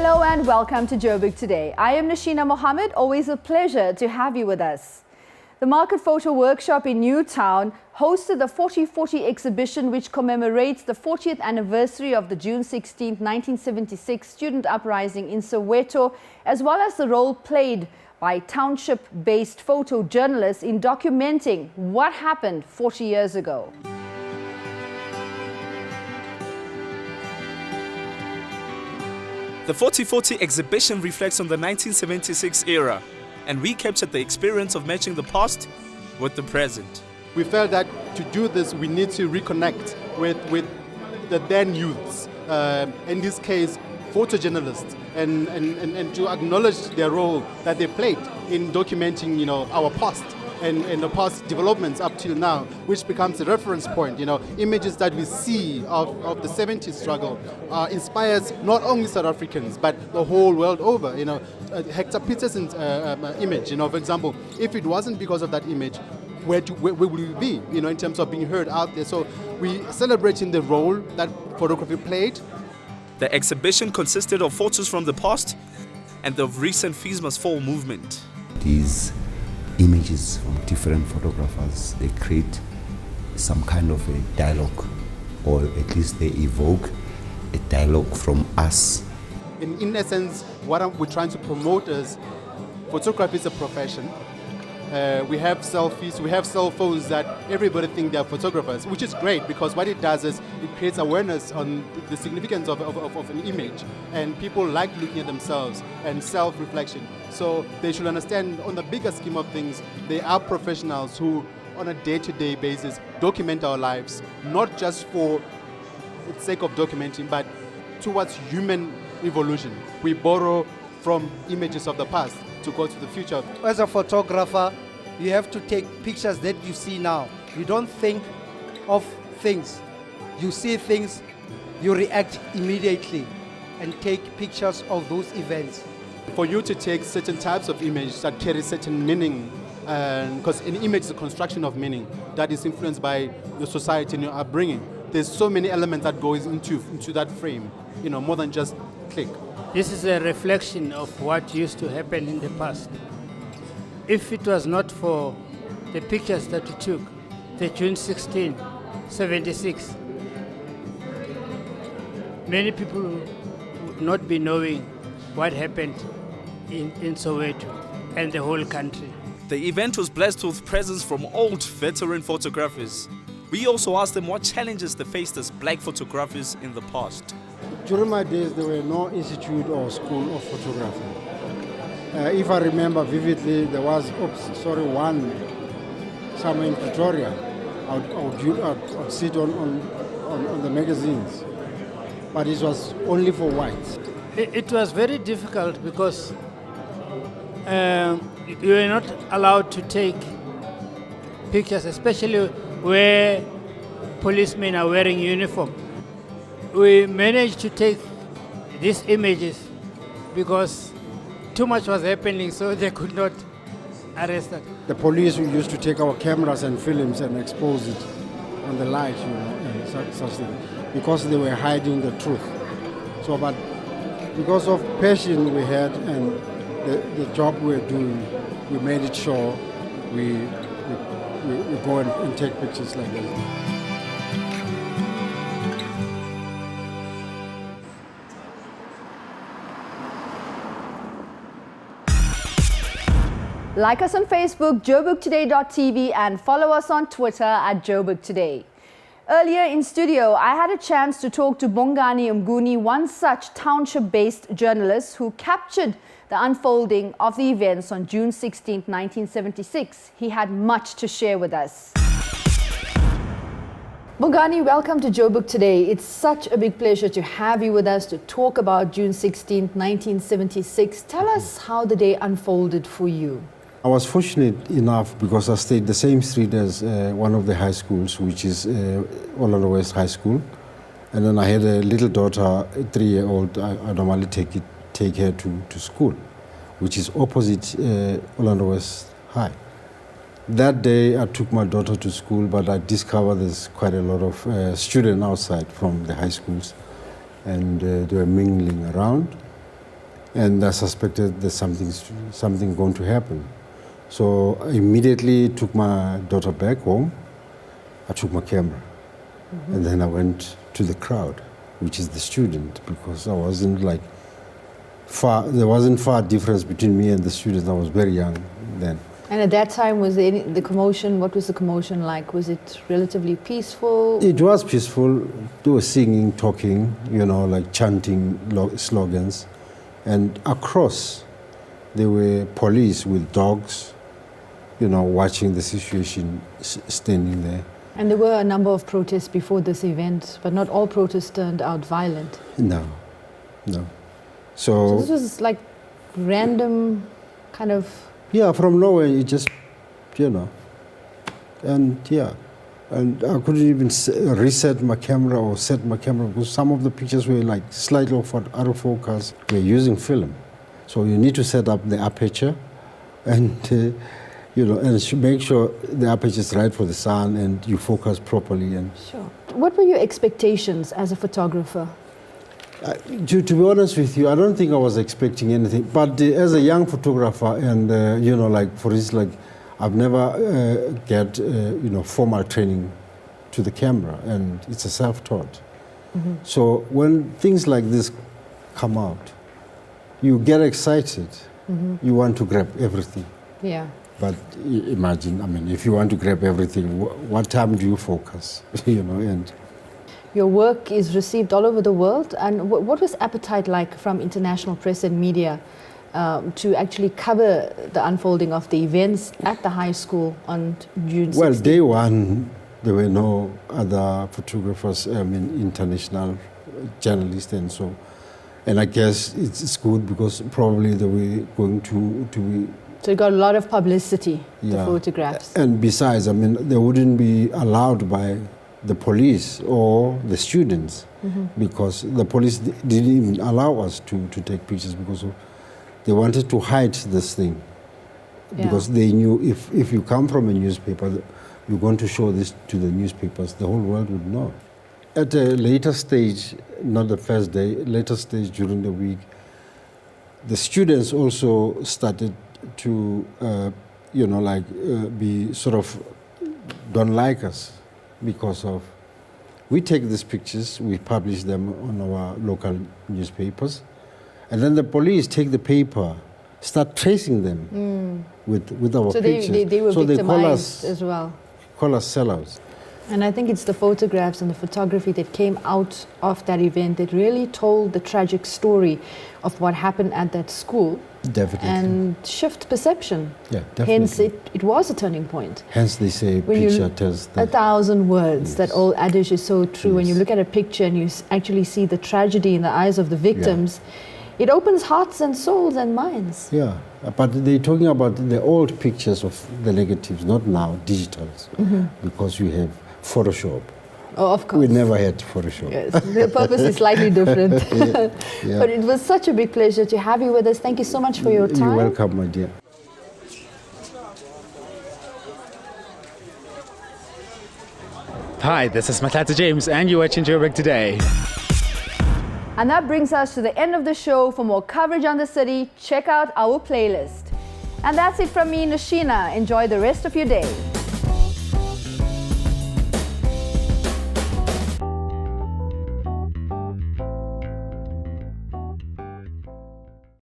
Hello and welcome to Joburg Today. I am Nashina Mohammed, always a pleasure to have you with us. The Market Photo Workshop in Newtown hosted the 4040 exhibition, which commemorates the 40th anniversary of the June 16, 1976 student uprising in Soweto, as well as the role played by township-based photojournalists in documenting what happened 40 years ago. The 4040 exhibition reflects on the 1976 era and recaptured the experience of matching the past with the present. We felt that to do this, we need to reconnect with the then youths, in this case, photojournalists, and to acknowledge their role that they played in documenting, our past and the past developments up till now, which becomes a reference point. Images that we see of the 70s struggle inspires not only South Africans, but the whole world over. Hector Peterson's image, for example, if it wasn't because of that image, where would we be, in terms of being heard out there? So we celebrating the role that photography played. The exhibition consisted of photos from the past and the recent Fees Must Fall movement. These images from different photographers, they create some kind of a dialogue, or at least they evoke a dialogue from us. In essence, what we're trying to promote is photography is a profession. We have selfies, we have cell phones that everybody thinks they're photographers, which is great because what it does is it creates awareness on the significance of an image, and people like looking at themselves and self-reflection. So they should understand, on the bigger scheme of things, they are professionals who, on a day-to-day basis, document our lives, not just for the sake of documenting, but towards human evolution. We borrow from images of the past to go to the future. As a photographer, you have to take pictures that you see now. You don't think of things. You see things, you react immediately and take pictures of those events. For you to take certain types of image that carry certain meaning, because an image is a construction of meaning that is influenced by your society and your upbringing. There's so many elements that goes into that frame, more than just click. This is a reflection of what used to happen in the past. If it was not for the pictures that we took, the June 16, 76, many people would not be knowing what happened in Soweto and the whole country. The event was blessed with presence from old veteran photographers. We also asked them what challenges they faced as black photographers in the past. During my days, there were no institute or school of photography. If I remember vividly, there was one somewhere in Pretoria. I would sit on the magazines, but it was only for whites. It was very difficult because you were not allowed to take pictures, especially where policemen are wearing uniform. We managed to take these images because too much was happening, so they could not arrest us. The police used to take our cameras and films and expose it on the light, and such things, because they were hiding the truth. So, but because of passion we had and the job we were doing, we made it sure we go and take pictures like this. Like us on Facebook, joburgtoday.tv, and follow us on Twitter at Joburg Today. Earlier in studio, I had a chance to talk to Bongani Mnguni, one such township-based journalist who captured the unfolding of the events on June 16, 1976. He had much to share with us. Bongani, welcome to Joburg Today. It's such a big pleasure to have you with us to talk about June 16, 1976. Tell us how the day unfolded for you. I was fortunate enough because I stayed the same street as one of the high schools, which is Orlando West High School. And then I had a little daughter, a 3-year-old. I normally take her to school, which is opposite Orlando West High. That day I took my daughter to school, but I discovered there's quite a lot of students outside from the high schools, and they were mingling around. and I suspected that something going to happen. So I immediately took my daughter back home. I took my camera, and then I went to the crowd, which is the student, because I wasn't like far. There wasn't far difference between me and the students. I was very young then. And at that time, was there the commotion? What was the commotion like? Was it relatively peaceful? It was peaceful. They were singing, talking, like chanting slogans. And across, there were police with dogs, watching the situation, standing there. And there were a number of protests before this event, but not all protests turned out violent. No. So this was like random kind of... Yeah, from nowhere, it just, and I couldn't even reset my camera or set my camera because some of the pictures were like slightly out of focus. We're using film, so you need to set up the aperture, and and make sure the aperture is right for the sun and you focus properly. And sure. What were your expectations as a photographer? To be honest with you, I don't think I was expecting anything. But as a young photographer, and for instance, I've never get formal training to the camera, and it's a self-taught. So when things like this come out, you get excited. You want to grab everything. Yeah. But imagine, if you want to grab everything, what time do you focus? And. Your work is received all over the world, and what was appetite like from international press and media to actually cover the unfolding of the events at the high school on June 16th? Well, day one, there were no other photographers, international journalists and so. And I guess it's good because probably they were going to be... So it got a lot of publicity, the photographs. And besides, they wouldn't be allowed by the police or the students because the police didn't even allow us to take pictures because they wanted to hide this thing because they knew if you come from a newspaper, you're going to show this to the newspapers, the whole world would know. At a later stage, not the first day, later stage during the week, the students also started to, be sort of don't like us. Because of, we take these pictures, we publish them on our local newspapers, and then the police take the paper, start tracing them with our pictures. So they were victimized as well. Call us sellouts. And I think it's the photographs and the photography that came out of that event that really told the tragic story of what happened at that school. Definitely. And shift perception. Yeah, definitely. Hence, it was a turning point. Hence, they say when picture tells the 1,000 words. Yes. That old adage is so true. Yes. When you look at a picture and you actually see the tragedy in the eyes of the victims, it opens hearts and souls and minds. Yeah, but they're talking about the old pictures of the negatives, not now, digitals, because you have Photoshop. Oh, of course. We never had Photoshop. Yes, the purpose is slightly different. Yeah. But it was such a big pleasure to have you with us. Thank you so much for your time. You're welcome, my dear. Hi, this is Matata James, and you're watching Joburg Today. And that brings us to the end of the show. For more coverage on the city, check out our playlist. And that's it from me, Nashina. Enjoy the rest of your day.